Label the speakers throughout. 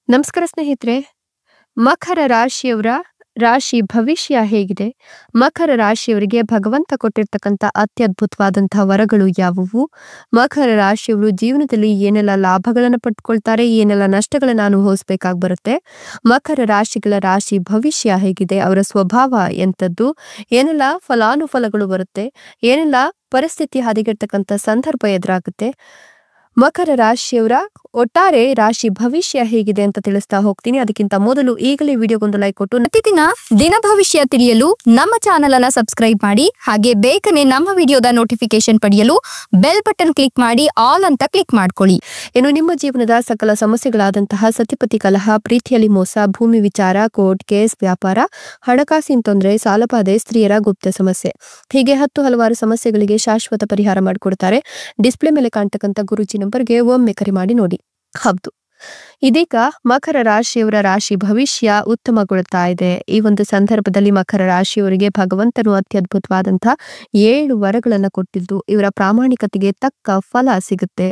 Speaker 1: ನಮಸ್ಕಾರ ಸ್ನೇಹಿತರೆ. ಮಕರ ರಾಶಿಯವರ ರಾಶಿ ಭವಿಷ್ಯ ಹೇಗಿದೆ? ಮಕರ ರಾಶಿಯವರಿಗೆ ಭಗವಂತ ಕೊಟ್ಟಿರ್ತಕ್ಕಂಥ ಅತ್ಯದ್ಭುತವಾದಂತಹ ವರಗಳು ಯಾವುವು? ಮಕರ ರಾಶಿಯವರು ಜೀವನದಲ್ಲಿ ಏನೆಲ್ಲ ಲಾಭಗಳನ್ನು ಪಡ್ಕೊಳ್ತಾರೆ, ಏನೆಲ್ಲ ನಷ್ಟಗಳನ್ನು ಅನುಭವಿಸಬೇಕಾಗಿ ಬರುತ್ತೆ? ಮಕರ ರಾಶಿಗಳ ರಾಶಿ ಭವಿಷ್ಯ ಹೇಗಿದೆ? ಅವರ ಸ್ವಭಾವ ಎಂಥದ್ದು? ಏನೆಲ್ಲ ಫಲಾನುಫಲಗಳು ಬರುತ್ತೆ? ಏನೆಲ್ಲ ಪರಿಸ್ಥಿತಿ ಹದಗೆಡ್ತಕ್ಕಂಥ ಸಂದರ್ಭ ಎದುರಾಗುತ್ತೆ? ಮಕರ ರಾಶಿಯವರ ಒಟ್ಟಾರೆ ರಾಶಿ ಭವಿಷ್ಯ ಹೇಗಿದೆ ಅಂತ ತಿಳಿಸ್ತಾ ಹೋಗ್ತೀನಿ. ಅದಕ್ಕಿಂತ ಮೊದಲು ಈಗಲೇ ವಿಡಿಯೋಗೊಂದು ಲೈಕ್ ಕೊಟ್ಟು
Speaker 2: ಪ್ರತಿದಿನ ದಿನ ಭವಿಷ್ಯ ತಿಳಿಯಲು ನಮ್ಮ ಚಾನೆಲ್ ಅನ್ನ ಸಬ್ಸ್ಕ್ರೈಬ್ ಮಾಡಿ, ಹಾಗೆ ಬೇಗನೆ ನಮ್ಮ ವಿಡಿಯೋದ ನೋಟಿಫಿಕೇಶನ್ ಪಡೆಯಲು ಬೆಲ್ ಬಟನ್ ಕ್ಲಿಕ್ ಮಾಡಿ ಆಲ್ ಅಂತ ಕ್ಲಿಕ್ ಮಾಡ್ಕೊಳ್ಳಿ.
Speaker 1: ಇನ್ನು ನಿಮ್ಮ ಜೀವನದ ಸಕಲ ಸಮಸ್ಯೆಗಳಾದಂತಹ ಸತಿಪತಿ ಕಲಹ, ಪ್ರೀತಿಯಲ್ಲಿ ಮೋಸ, ಭೂಮಿ ವಿಚಾರ, ಕೋರ್ಟ್ ಕೇಸ್, ವ್ಯಾಪಾರ, ಹಣಕಾಸಿನ ತೊಂದರೆ, ಸಾಲಬಾಧೆ, ಸ್ತ್ರೀಯರ ಗುಪ್ತ ಸಮಸ್ಯೆ, ಹೀಗೆ ಹಲವಾರು ಸಮಸ್ಯೆಗಳಿಗೆ ಶಾಶ್ವತ ಪರಿಹಾರ ಮಾಡಿಕೊಡ್ತಾರೆ. ಡಿಸ್ಪ್ಲೇ ಮೇಲೆ ಕಾಣ್ತಕ್ಕಂಥ ಗುರುಜಿ ನಂಬರ್ಗೆ ಒಮ್ಮೆ ಕರೆ ಮಾಡಿ ನೋಡಿ. ಹೌದು, ಇದೀಗ ಮಕರ ರಾಶಿಯವರ ರಾಶಿ ಭವಿಷ್ಯ ಉತ್ತಮಗೊಳ್ತಾ ಇದೆ. ಈ ಒಂದು ಸಂದರ್ಭದಲ್ಲಿ ಮಕರ ರಾಶಿಯವರಿಗೆ ಭಗವಂತನು ಅತ್ಯದ್ಭುತವಾದಂತಹ 7 ವರಗಳನ್ನು ಕೊಟ್ಟಿದ್ದು, ಇವರ ಪ್ರಾಮಾಣಿಕತೆಗೆ ತಕ್ಕ ಫಲ ಸಿಗುತ್ತೆ.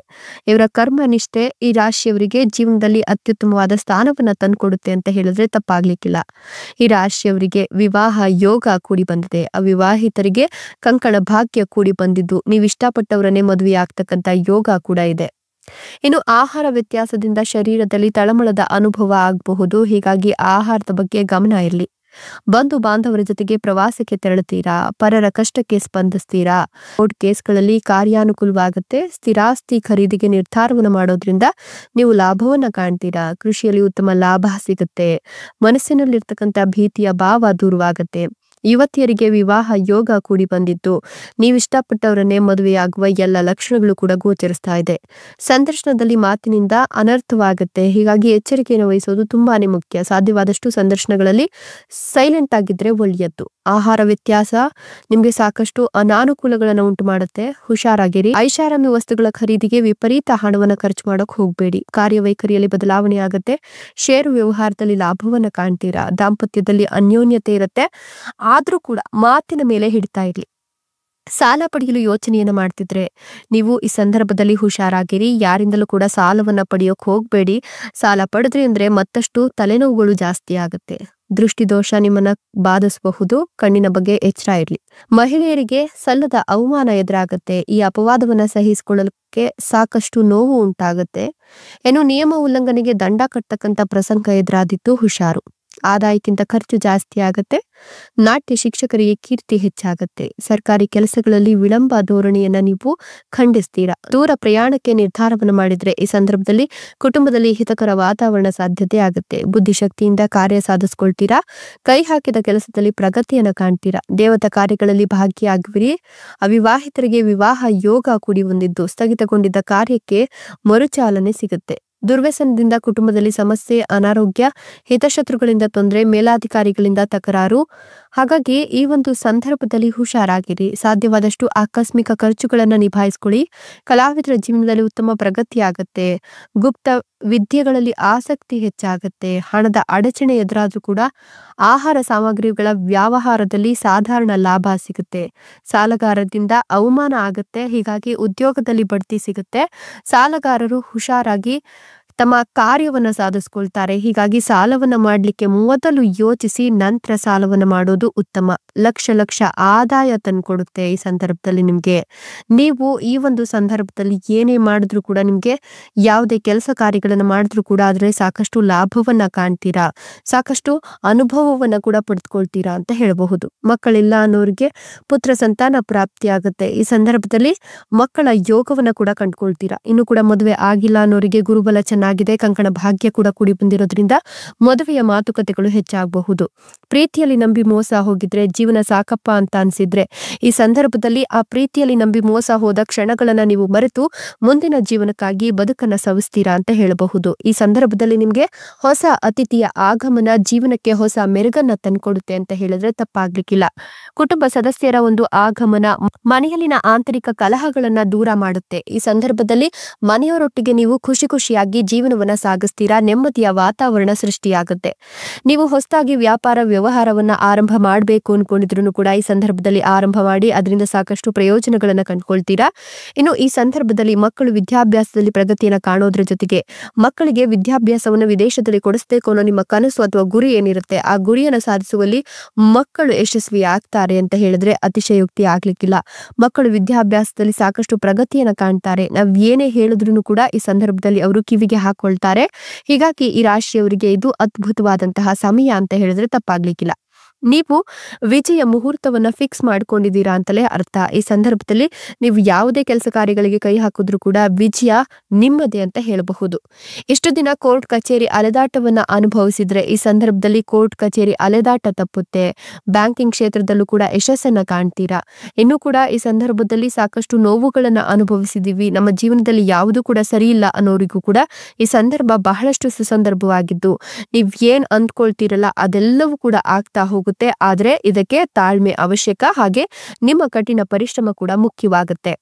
Speaker 1: ಇವರ ಕರ್ಮನಿಷ್ಠೆ ಈ ರಾಶಿಯವರಿಗೆ ಜೀವನದಲ್ಲಿ ಅತ್ಯುತ್ತಮವಾದ ಸ್ಥಾನವನ್ನ ತಂದುಕೊಡುತ್ತೆ ಅಂತ ಹೇಳಿದ್ರೆ ತಪ್ಪಾಗ್ಲಿಕ್ಕಿಲ್ಲ. ಈ ರಾಶಿಯವರಿಗೆ ವಿವಾಹ ಯೋಗ ಕೂಡಿ ಬಂದಿದೆ. ಅವಿವಾಹಿತರಿಗೆ ಕಂಕಣ ಭಾಗ್ಯ ಕೂಡಿ ಬಂದಿದ್ದು, ನೀವು ಇಷ್ಟಪಟ್ಟವರನ್ನೇ ಮದುವೆ ಆಗ್ತಕ್ಕಂಥ ಯೋಗ ಕೂಡ ಇದೆ. ಇನ್ನು ಆಹಾರ ವ್ಯತ್ಯಾಸದಿಂದ ಶರೀರದಲ್ಲಿ ತಳಮಳದ ಅನುಭವ ಆಗಬಹುದು. ಹೀಗಾಗಿ ಆಹಾರದ ಬಗ್ಗೆ ಗಮನ ಇರಲಿ. ಬಂಧು ಬಾಂಧವರ ಜೊತೆಗೆ ಪ್ರವಾಸಕ್ಕೆ ತೆರಳುತ್ತೀರಾ, ಪರರ ಕಷ್ಟಕ್ಕೆ ಸ್ಪಂದಿಸ್ತೀರಾ, ಕೋರ್ಟ್ ಕೇಸ್ಗಳಲ್ಲಿ ಕಾರ್ಯಾನುಕೂಲವಾಗುತ್ತೆ. ಸ್ಥಿರಾಸ್ತಿ ಖರೀದಿಗೆ ನಿರ್ಧಾರವನ್ನು ಮಾಡೋದ್ರಿಂದ ನೀವು ಲಾಭವನ್ನ ಕಾಣ್ತೀರಾ. ಕೃಷಿಯಲ್ಲಿ ಉತ್ತಮ ಲಾಭ ಸಿಗುತ್ತೆ. ಮನಸ್ಸಿನಲ್ಲಿರ್ತಕ್ಕಂಥ ಭೀತಿಯ ಭಾವ ದೂರವಾಗುತ್ತೆ. ಯುವತಿಯರಿಗೆ ವಿವಾಹ ಯೋಗ ಕೂಡಿ ಬಂದಿದ್ದು, ನೀವು ಇಷ್ಟಪಟ್ಟವರನ್ನೇ ಮದುವೆಯಾಗುವ ಎಲ್ಲ ಲಕ್ಷಣಗಳು ಕೂಡ ಗೋಚರಿಸ್ತಾ ಇದೆ. ಸಂದರ್ಶನದಲ್ಲಿ ಮಾತಿನಿಂದ ಅನರ್ಥವಾಗುತ್ತೆ. ಹೀಗಾಗಿ ಎಚ್ಚರಿಕೆಯನ್ನು ವಹಿಸೋದು ತುಂಬಾನೇ ಮುಖ್ಯ. ಸಾಧ್ಯವಾದಷ್ಟು ಸಂದರ್ಶನಗಳಲ್ಲಿ ಸೈಲೆಂಟ್ ಆಗಿದ್ರೆ ಒಳ್ಳೆಯದ್ದು. ಆಹಾರ ವ್ಯತ್ಯಾಸ ನಿಮ್ಗೆ ಸಾಕಷ್ಟು ಅನಾನುಕೂಲಗಳನ್ನು ಉಂಟು ಮಾಡುತ್ತೆ. ಹುಷಾರಾಗಿರಿ. ಐಷಾರಾಮಿ ವಸ್ತುಗಳ ಖರೀದಿಗೆ ವಿಪರೀತ ಹಣವನ್ನು ಖರ್ಚು ಮಾಡೋಕ್ ಹೋಗ್ಬೇಡಿ. ಕಾರ್ಯವೈಖರಿಯಲ್ಲಿ ಬದಲಾವಣೆ ಆಗುತ್ತೆ. ಷೇರು ವ್ಯವಹಾರದಲ್ಲಿ ಲಾಭವನ್ನ ಕಾಣ್ತೀರಾ. ದಾಂಪತ್ಯದಲ್ಲಿ ಅನ್ಯೋನ್ಯತೆ ಇರುತ್ತೆ. ಆದ್ರೂ ಕೂಡ ಮಾತಿನ ಮೇಲೆ ಹಿಡಿತಾ ಇರ್ಲಿ. ಸಾಲ ಪಡೆಯಲು ಯೋಚನೆಯನ್ನ ಮಾಡ್ತಿದ್ರೆ ನೀವು ಈ ಸಂದರ್ಭದಲ್ಲಿ ಹುಷಾರಾಗಿರಿ. ಯಾರಿಂದಲೂ ಕೂಡ ಸಾಲವನ್ನ ಪಡೆಯೋಕ್ ಹೋಗ್ಬೇಡಿ. ಸಾಲ ಪಡೆದ್ರಿ ಅಂದ್ರೆ ಮತ್ತಷ್ಟು ತಲೆನೋವುಗಳು ಜಾಸ್ತಿ ಆಗುತ್ತೆ. ದೃಷ್ಟಿದೋಷ ನಿಮ್ಮನ್ನ ಬಾಧಿಸಬಹುದು. ಕಣ್ಣಿನ ಬಗ್ಗೆ ಎಚ್ಚರ ಇರ್ಲಿ. ಮಹಿಳೆಯರಿಗೆ ಸಲ್ಲದ ಅವಮಾನ ಎದುರಾಗುತ್ತೆ. ಈ ಅಪವಾದವನ್ನ ಸಹಿಸಿಕೊಳ್ಳಲಿಕ್ಕೆ ಸಾಕಷ್ಟು ನೋವು ಉಂಟಾಗುತ್ತೆ. ಏನು ನಿಯಮ ಉಲ್ಲಂಘನೆಗೆ ದಂಡ ಕಟ್ಟತಕ್ಕಂಥ ಪ್ರಸಂಗ ಎದುರಾದಿತ್ತು. ಹುಷಾರು. ಆದಾಯಕ್ಕಿಂತ ಖರ್ಚು ಜಾಸ್ತಿ ಆಗತ್ತೆ. ನಾಟ್ಯ ಶಿಕ್ಷಕರಿಗೆ ಕೀರ್ತಿ ಹೆಚ್ಚಾಗತ್ತೆ. ಸರ್ಕಾರಿ ಕೆಲಸಗಳಲ್ಲಿ ವಿಳಂಬ ಧೋರಣೆಯನ್ನ ನೀವು ಖಂಡಿಸ್ತೀರಾ. ದೂರ ಪ್ರಯಾಣಕ್ಕೆ ನಿರ್ಧಾರವನ್ನು ಮಾಡಿದ್ರೆ ಈ ಸಂದರ್ಭದಲ್ಲಿ ಕುಟುಂಬದಲ್ಲಿ ಹಿತಕರ ವಾತಾವರಣ ಸಾಧ್ಯತೆ ಆಗುತ್ತೆ. ಬುದ್ಧಿಶಕ್ತಿಯಿಂದ ಕಾರ್ಯ ಸಾಧಿಸ್ಕೊಳ್ತೀರಾ. ಕೈ ಹಾಕಿದ ಕೆಲಸದಲ್ಲಿ ಪ್ರಗತಿಯನ್ನ ಕಾಣ್ತೀರಾ. ದೇವತಾ ಕಾರ್ಯಗಳಲ್ಲಿ ಭಾಗಿಯಾಗುವಿರಿ. ಅವಿವಾಹಿತರಿಗೆ ವಿವಾಹ ಯೋಗ ಕೂಡಿ ಹೊಂದಿದ್ದು, ಸ್ಥಗಿತಗೊಂಡಿದ್ದ ಕಾರ್ಯಕ್ಕೆ ಮರುಚಾಲನೆ ಸಿಗುತ್ತೆ. ದುರ್ವ್ಯಸನದಿಂದ ಕುಟುಂಬದಲ್ಲಿ ಸಮಸ್ಯೆ, ಅನಾರೋಗ್ಯ, ಹಿತಶತ್ರುಗಳಿಂದ ತೊಂದರೆ, ಮೇಲಾಧಿಕಾರಿಗಳಿಂದ ತಕರಾರು. ಹಾಗಾಗಿ ಈ ಒಂದು ಸಂದರ್ಭದಲ್ಲಿ ಹುಷಾರಾಗಿರಿ. ಸಾಧ್ಯವಾದಷ್ಟು ಆಕಸ್ಮಿಕ ಖರ್ಚುಗಳನ್ನು ನಿಭಾಯಿಸ್ಕೊಳ್ಳಿ. ಕಲಾವಿದರ ಜೀವನದಲ್ಲಿ ಉತ್ತಮ ಪ್ರಗತಿ ಆಗತ್ತೆ. ಗುಪ್ತ ವಿದ್ಯೆಗಳಲ್ಲಿ ಆಸಕ್ತಿ ಹೆಚ್ಚಾಗತ್ತೆ. ಹಣದ ಅಡಚಣೆ ಎದುರಾದ್ರೂ ಕೂಡ ಆಹಾರ ಸಾಮಗ್ರಿಗಳ ವ್ಯವಹಾರದಲ್ಲಿ ಸಾಧಾರಣ ಲಾಭ ಸಿಗುತ್ತೆ. ಸಾಲಗಾರರಿಂದ ಅವಮಾನ ಆಗತ್ತೆ. ಹೀಗಾಗಿ ಉದ್ಯೋಗದಲ್ಲಿ ಬಡ್ತಿ ಸಿಗುತ್ತೆ. ಸಾಲಗಾರರು ಹುಷಾರಾಗಿ ತಮ್ಮ ಕಾರ್ಯವನ್ನ ಸಾಧಿಸ್ಕೊಳ್ತಾರೆ. ಹೀಗಾಗಿ ಸಾಲವನ್ನ ಮಾಡ್ಲಿಕ್ಕೆ ಮೊದಲು ಯೋಚಿಸಿ ನಂತರ ಸಾಲವನ್ನ ಮಾಡೋದು ಉತ್ತಮ. ಲಕ್ಷ ಆದಾಯ ತಂದ್ಕೊಡುತ್ತೆ. ಈ ಸಂದರ್ಭದಲ್ಲಿ ನಿಮ್ಗೆ ನೀವು ಈ ಒಂದು ಸಂದರ್ಭದಲ್ಲಿ ಏನೇ ಮಾಡಿದ್ರು ಕೂಡ, ನಿಮ್ಗೆ ಯಾವುದೇ ಕೆಲಸ ಕಾರ್ಯಗಳನ್ನ ಮಾಡಿದ್ರು ಕೂಡ ಆದ್ರೆ ಸಾಕಷ್ಟು ಲಾಭವನ್ನ ಕಾಣ್ತೀರಾ. ಸಾಕಷ್ಟು ಅನುಭವವನ್ನ ಕೂಡ ಪಡೆದುಕೊಳ್ತೀರಾ ಅಂತ ಹೇಳಬಹುದು. ಮಕ್ಕಳಿಲ್ಲ ಅನ್ನೋರಿಗೆ ಪುತ್ರ ಸಂತಾನ ಪ್ರಾಪ್ತಿ ಆಗುತ್ತೆ. ಈ ಸಂದರ್ಭದಲ್ಲಿ ಮಕ್ಕಳ ಯೋಗವನ್ನ ಕೂಡ ಕಂಡುಕೊಳ್ತೀರಾ. ಇನ್ನು ಕೂಡ ಮದುವೆ ಆಗಿಲ್ಲ ಅನ್ನೋರಿಗೆ ಗುರುಬಲ ಚೆನ್ನಾಗಿದೆ. ಕಂಕಣ ಭಾಗ್ಯ ಕೂಡ ಕೂಡಿ ಬಂದಿರೋದ್ರಿಂದ ಮದುವೆಯ ಮಾತುಕತೆಗಳು ಹೆಚ್ಚಾಗಬಹುದು. ಪ್ರೀತಿಯಲ್ಲಿ ನಂಬಿ ಮೋಸ ಹೋಗಿದ್ರೆ, ಜೀವನ ಸಾಕಪ್ಪ ಅಂತ ಅನ್ಸಿದ್ರೆ ಈ ಸಂದರ್ಭದಲ್ಲಿ ಆ ಪ್ರೀತಿಯಲ್ಲಿ ನಂಬಿ ಮೋಸ ಹೋದ ಕ್ಷಣಗಳನ್ನ ನೀವು ಮರೆತು ಮುಂದಿನ ಜೀವನಕ್ಕಾಗಿ ಬದುಕನ್ನ ಸವಿಸ್ತೀರಾ ಅಂತ ಹೇಳಬಹುದು. ಈ ಸಂದರ್ಭದಲ್ಲಿ ನಿಮ್ಗೆ ಹೊಸ ಅತಿಥಿಯ ಆಗಮನ ಜೀವನಕ್ಕೆ ಹೊಸ ಮೆರುಗನ್ನ ತಂದ್ಕೊಡುತ್ತೆ ಅಂತ ಹೇಳಿದ್ರೆ ತಪ್ಪಾಗ್ಲಿಕ್ಕಿಲ್ಲ. ಕುಟುಂಬ ಸದಸ್ಯರ ಒಂದು ಆಗಮನ ಮನೆಯಲ್ಲಿನ ಆಂತರಿಕ ಕಲಹಗಳನ್ನ ದೂರ ಮಾಡುತ್ತೆ. ಈ ಸಂದರ್ಭದಲ್ಲಿ ಮನೆಯವರೊಟ್ಟಿಗೆ ನೀವು ಖುಷಿಯಾಗಿ ಜೀವನವನ್ನ ಸಾಗಿಸ್ತೀರಾ. ನೆಮ್ಮದಿಯ ವಾತಾವರಣ ಸೃಷ್ಟಿಯಾಗುತ್ತೆ. ನೀವು ಹೊಸದಾಗಿ ವ್ಯಾಪಾರ ವ್ಯವಹಾರವನ್ನ ಆರಂಭ ಮಾಡಬೇಕು ಅನ್ಕೊಂಡು ಅನ್ಕೊಂಡಿದ್ರು ಕೂಡ ಈ ಸಂದರ್ಭದಲ್ಲಿ ಆರಂಭ ಮಾಡಿ ಅದರಿಂದ ಸಾಕಷ್ಟು ಪ್ರಯೋಜನಗಳನ್ನ ಕಂಡುಕೊಳ್ತೀರಾ. ಇನ್ನು ಈ ಸಂದರ್ಭದಲ್ಲಿ ಮಕ್ಕಳು ವಿದ್ಯಾಭ್ಯಾಸದಲ್ಲಿ ಪ್ರಗತಿಯನ್ನ ಕಾಣೋದ್ರ ಜೊತೆಗೆ ಮಕ್ಕಳಿಗೆ ವಿದ್ಯಾಭ್ಯಾಸವನ್ನು ವಿದೇಶದಲ್ಲಿ ಕೊಡಿಸಬೇಕು ಅನ್ನೋ ನಿಮ್ಮ ಕನಸು ಅಥವಾ ಗುರಿ ಏನಿರುತ್ತೆ ಆ ಗುರಿಯನ್ನು ಸಾಧಿಸುವಲ್ಲಿ ಮಕ್ಕಳು ಯಶಸ್ವಿ ಆಗ್ತಾರೆ ಅಂತ ಹೇಳಿದ್ರೆ ಅತಿಶಯೋಕ್ತಿ ಆಗ್ಲಿಕ್ಕಿಲ್ಲ. ಮಕ್ಕಳು ವಿದ್ಯಾಭ್ಯಾಸದಲ್ಲಿ ಸಾಕಷ್ಟು ಪ್ರಗತಿಯನ್ನ ಕಾಣ್ತಾರೆ. ನಾವ್ ಏನೇ ಹೇಳಿದ್ರು ಕೂಡ ಈ ಸಂದರ್ಭದಲ್ಲಿ ಅವರು ಕಿವಿಗೆ ಹಾಕೊಳ್ತಾರೆ. ಹೀಗಾಗಿ ಈ ರಾಶಿಯವರಿಗೆ ಇದು ಅದ್ಭುತವಾದಂತಹ ಸಮಯ ಅಂತ ಹೇಳಿದ್ರೆ ತಪ್ಪಾಗ್ಲಿಕ್ಕಿಲ್ಲ. ನೀವು ವಿಜಯ ಮುಹೂರ್ತವನ್ನ ಫಿಕ್ಸ್ ಮಾಡ್ಕೊಂಡಿದ್ದೀರಾ ಅಂತಲೇ ಅರ್ಥ. ಈ ಸಂದರ್ಭದಲ್ಲಿ ನೀವು ಯಾವುದೇ ಕೆಲಸ ಕಾರ್ಯಗಳಿಗೆ ಕೈ ಹಾಕಿದ್ರು ಕೂಡ ವಿಜಯ ನಿಮ್ಮದೇ ಅಂತ ಹೇಳಬಹುದು. ಇಷ್ಟು ದಿನ ಕೋರ್ಟ್ ಕಚೇರಿ ಅಲೆದಾಟವನ್ನ ಅನುಭವಿಸಿದ್ರೆ ಈ ಸಂದರ್ಭದಲ್ಲಿ ಕೋರ್ಟ್ ಕಚೇರಿ ಅಲೆದಾಟ ತಪ್ಪುತ್ತೆ. ಬ್ಯಾಂಕಿಂಗ್ ಕ್ಷೇತ್ರದಲ್ಲೂ ಕೂಡ ಯಶಸ್ಸನ್ನ ಕಾಣ್ತೀರಾ. ಇನ್ನು ಕೂಡ ಈ ಸಂದರ್ಭದಲ್ಲಿ ಸಾಕಷ್ಟು ನೋವುಗಳನ್ನ ಅನುಭವಿಸಿದೀವಿ, ನಮ್ಮ ಜೀವನದಲ್ಲಿ ಯಾವುದು ಕೂಡ ಸರಿ ಇಲ್ಲ ಅನ್ನೋರಿಗೂ ಕೂಡ ಈ ಸಂದರ್ಭ ಬಹಳಷ್ಟು ಸುಸಂದರ್ಭವಾಗಿದ್ದು ನೀವ್ ಏನ್ ಅಂದ್ಕೊಳ್ತೀರಲ್ಲ ಅದೆಲ್ಲವೂ ಕೂಡ ಆಗ್ತಾ ಹೋಗುತ್ತೆ. ಆದ್ರೆ ಇದಕ್ಕೆ ತಾಳ್ಮೆ ಅವಶ್ಯಕ, ಹಾಗೆ ನಿಮ್ಮ ಕಠಿಣ ಪರಿಶ್ರಮ ಕೂಡ ಮುಖ್ಯವಾಗುತ್ತೆ.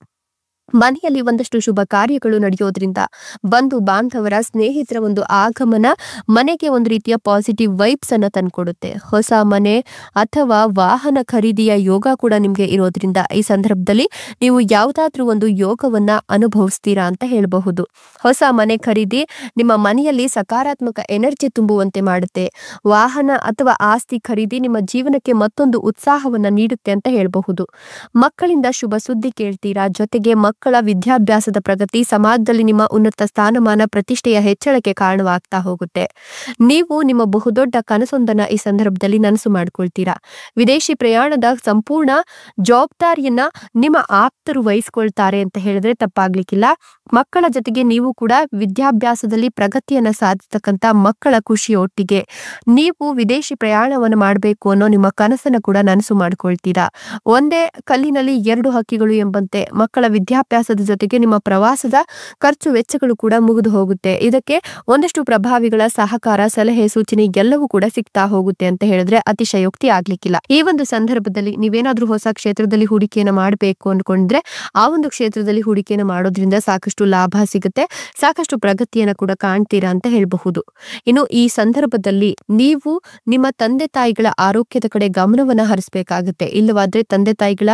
Speaker 1: ಮನೆಯಲ್ಲಿ ಒಂದಷ್ಟು ಶುಭ ಕಾರ್ಯಗಳು ನಡೆಯೋದ್ರಿಂದ ಬಂಧು ಬಾಂಧವರ ಸ್ನೇಹಿತರ ಒಂದು ಆಗಮನ ಮನೆಗೆ ಒಂದು ರೀತಿಯ ಪಾಸಿಟಿವ್ ವೈಬ್ಸ್ ಅನ್ನ ತಂದ್ಕೊಡುತ್ತೆ. ಹೊಸ ಮನೆ ಅಥವಾ ವಾಹನ ಖರೀದಿಯ ಯೋಗ ಕೂಡ ನಿಮ್ಗೆ ಇರೋದ್ರಿಂದ ಈ ಸಂದರ್ಭದಲ್ಲಿ ನೀವು ಯಾವುದಾದ್ರೂ ಒಂದು ಯೋಗವನ್ನ ಅನುಭವಿಸ್ತೀರಾ ಅಂತ ಹೇಳಬಹುದು. ಹೊಸ ಮನೆ ಖರೀದಿ ನಿಮ್ಮ ಮನೆಯಲ್ಲಿ ಸಕಾರಾತ್ಮಕ ಎನರ್ಜಿ ತುಂಬುವಂತೆ ಮಾಡುತ್ತೆ. ವಾಹನ ಅಥವಾ ಆಸ್ತಿ ಖರೀದಿ ನಿಮ್ಮ ಜೀವನಕ್ಕೆ ಮತ್ತೊಂದು ಉತ್ಸಾಹವನ್ನ ನೀಡುತ್ತೆ ಅಂತ ಹೇಳಬಹುದು. ಮಕ್ಕಳಿಂದ ಶುಭ ಸುದ್ದಿ ಕೇಳ್ತೀರಾ. ಜೊತೆಗೆ ಮಕ್ಕಳ ವಿದ್ಯಾಭ್ಯಾಸದ ಪ್ರಗತಿ ಸಮಾಜದಲ್ಲಿ ನಿಮ್ಮ ಉನ್ನತ ಸ್ಥಾನಮಾನ ಪ್ರತಿಷ್ಠೆಯ ಹೆಚ್ಚಳಕ್ಕೆ ಕಾರಣವಾಗ್ತಾ ಹೋಗುತ್ತೆ. ನೀವು ನಿಮ್ಮ ಬಹುದೊಡ್ಡ ಕನಸೊಂದನ್ನ ಈ ಸಂದರ್ಭದಲ್ಲಿ ನನಸು ಮಾಡ್ಕೊಳ್ತೀರಾ. ವಿದೇಶಿ ಪ್ರಯಾಣದ ಸಂಪೂರ್ಣ ಜವಾಬ್ದಾರಿಯನ್ನ ನಿಮ್ಮ ಆಪ್ತರು ವಹಿಸ್ಕೊಳ್ತಾರೆ ಅಂತ ಹೇಳಿದ್ರೆ ತಪ್ಪಾಗ್ಲಿಕ್ಕಿಲ್ಲ. ಮಕ್ಕಳ ಜೊತೆಗೆ ನೀವು ಕೂಡ ವಿದ್ಯಾಭ್ಯಾಸದಲ್ಲಿ ಪ್ರಗತಿಯನ್ನ ಸಾಧಿಸತಕ್ಕಂತ ಮಕ್ಕಳ ಖುಷಿಯೊಟ್ಟಿಗೆ ನೀವು ವಿದೇಶಿ ಪ್ರಯಾಣವನ್ನು ಮಾಡಬೇಕು ಅನ್ನೋ ನಿಮ್ಮ ಕನಸನ್ನ ಕೂಡ ನನಸು ಮಾಡ್ಕೊಳ್ತೀರಾ. ಒಂದೇ ಕಲ್ಲಿನಲ್ಲಿ ಎರಡು ಹಕ್ಕಿಗಳು ಎಂಬಂತೆ ಮಕ್ಕಳ ವಿದ್ಯಾಭ್ಯಾಸದ ಜೊತೆಗೆ ನಿಮ್ಮ ಪ್ರವಾಸದ ಖರ್ಚು ವೆಚ್ಚಗಳು ಕೂಡ ಮುಗಿದು ಹೋಗುತ್ತೆ. ಇದಕ್ಕೆ ಒಂದಷ್ಟು ಪ್ರಭಾವಿಗಳ ಸಹಕಾರ, ಸಲಹೆ, ಸೂಚನೆ ಎಲ್ಲವೂ ಕೂಡ ಸಿಗ್ತಾ ಹೋಗುತ್ತೆ ಅಂತ ಹೇಳಿದ್ರೆ ಅತಿಶಯೋಕ್ತಿ ಆಗ್ಲಿಕ್ಕಿಲ್ಲ. ಈ ಒಂದು ಸಂದರ್ಭದಲ್ಲಿ ನೀವೇನಾದ್ರೂ ಹೊಸ ಕ್ಷೇತ್ರದಲ್ಲಿ ಹೂಡಿಕೆಯನ್ನು ಮಾಡಬೇಕು ಅನ್ಕೊಂಡ್ರೆ ಆ ಒಂದು ಕ್ಷೇತ್ರದಲ್ಲಿ ಹೂಡಿಕೆಯನ್ನು ಮಾಡೋದ್ರಿಂದ ಸಾಕಷ್ಟು ಲಾಭ ಸಿಗುತ್ತೆ, ಸಾಕಷ್ಟು ಪ್ರಗತಿಯನ್ನ ಕೂಡ ಕಾಣ್ತೀರಾ ಅಂತ ಹೇಳಬಹುದು. ಇನ್ನು ಈ ಸಂದರ್ಭದಲ್ಲಿ ನೀವು ನಿಮ್ಮ ತಂದೆ ತಾಯಿಗಳ ಆರೋಗ್ಯದ ಕಡೆ ಗಮನವನ್ನ ಹರಿಸಬೇಕಾಗುತ್ತೆ. ಇಲ್ಲವಾದ್ರೆ ತಂದೆ ತಾಯಿಗಳ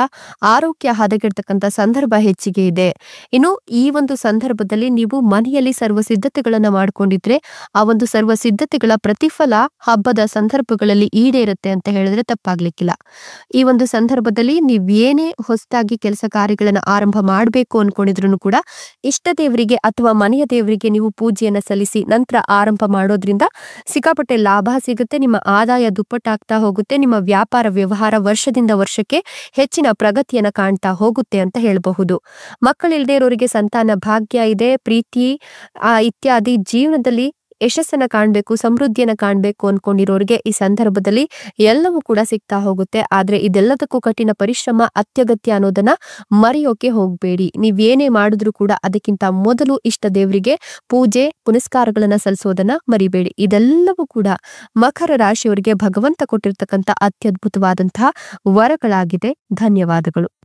Speaker 1: ಆರೋಗ್ಯ ಹದಗೆಡ್ತಕ್ಕಂಥ ಸಂದರ್ಭ ಹೆಚ್ಚಿಗೆ ಇದೆ. ಇನ್ನು ಈ ಒಂದು ಸಂದರ್ಭದಲ್ಲಿ ನೀವು ಮನೆಯಲ್ಲಿ ಸರ್ವ ಸಿದ್ಧತೆಗಳನ್ನ ಮಾಡ್ಕೊಂಡಿದ್ರೆ ಆ ಒಂದು ಸರ್ವ ಸಿದ್ಧತೆಗಳ ಪ್ರತಿಫಲ ಹಬ್ಬದ ಸಂದರ್ಭಗಳಲ್ಲಿ ಈಡೇರುತ್ತೆ ಅಂತ ಹೇಳಿದ್ರೆ ತಪ್ಪಾಗ್ಲಿಕ್ಕಿಲ್ಲ. ಈ ಒಂದು ಸಂದರ್ಭದಲ್ಲಿ ನೀವೇನೇ ಹೊಸದಾಗಿ ಕೆಲಸ ಕಾರ್ಯಗಳನ್ನ ಆರಂಭ ಮಾಡಬೇಕು ಅನ್ಕೊಂಡಿದ್ರು ಕೂಡ ಇಷ್ಟ ದೇವರಿಗೆ ಅಥವಾ ಮನೆಯ ದೇವರಿಗೆ ನೀವು ಪೂಜೆಯನ್ನ ಸಲ್ಲಿಸಿ ನಂತರ ಆರಂಭ ಮಾಡೋದ್ರಿಂದ ಸಿಕ್ಕಾಪಟ್ಟೆ ಲಾಭ ಸಿಗುತ್ತೆ. ನಿಮ್ಮ ಆದಾಯ ದುಪ್ಪಟ್ಟಾಗ್ತಾ ಹೋಗುತ್ತೆ. ನಿಮ್ಮ ವ್ಯಾಪಾರ ವ್ಯವಹಾರ ವರ್ಷದಿಂದ ವರ್ಷಕ್ಕೆ ಹೆಚ್ಚಿನ ಪ್ರಗತಿಯನ್ನ ಕಾಣ್ತಾ ಹೋಗುತ್ತೆ ಅಂತ ಹೇಳಬಹುದು. ಮಕ್ಕಳಿಲ್ಲದೆ ಇರೋರಿಗೆ ಸಂತಾನ ಭಾಗ್ಯ ಇದೆ. ಪ್ರೀತಿ ಇತ್ಯಾದಿ ಜೀವನದಲ್ಲಿ ಯಶಸ್ಸನ್ನ ಕಾಣ್ಬೇಕು, ಸಮೃದ್ಧಿಯನ್ನ ಕಾಣ್ಬೇಕು ಅನ್ಕೊಂಡಿರೋರಿಗೆ ಈ ಸಂದರ್ಭದಲ್ಲಿ ಎಲ್ಲವೂ ಕೂಡ ಸಿಗ್ತಾ ಹೋಗುತ್ತೆ. ಆದ್ರೆ ಇದೆಲ್ಲದಕ್ಕೂ ಕಠಿಣ ಪರಿಶ್ರಮ ಅತ್ಯಗತ್ಯ ಅನ್ನೋದನ್ನ ಮರೆಯೋಕೆ ಹೋಗ್ಬೇಡಿ. ನೀವೇನೇ ಮಾಡಿದ್ರು ಕೂಡ ಅದಕ್ಕಿಂತ ಮೊದಲು ಇಷ್ಟ ದೇವರಿಗೆ ಪೂಜೆ ಪುನಸ್ಕಾರಗಳನ್ನ ಸಲ್ಲಿಸೋದನ್ನ ಮರಿಬೇಡಿ. ಇದೆಲ್ಲವೂ ಕೂಡ ಮಕರ ರಾಶಿಯವರಿಗೆ ಭಗವಂತ ಕೊಟ್ಟಿರ್ತಕ್ಕಂಥ ಅತ್ಯದ್ಭುತವಾದಂತಹ ವರಗಳಾಗಿದೆ. ಧನ್ಯವಾದಗಳು.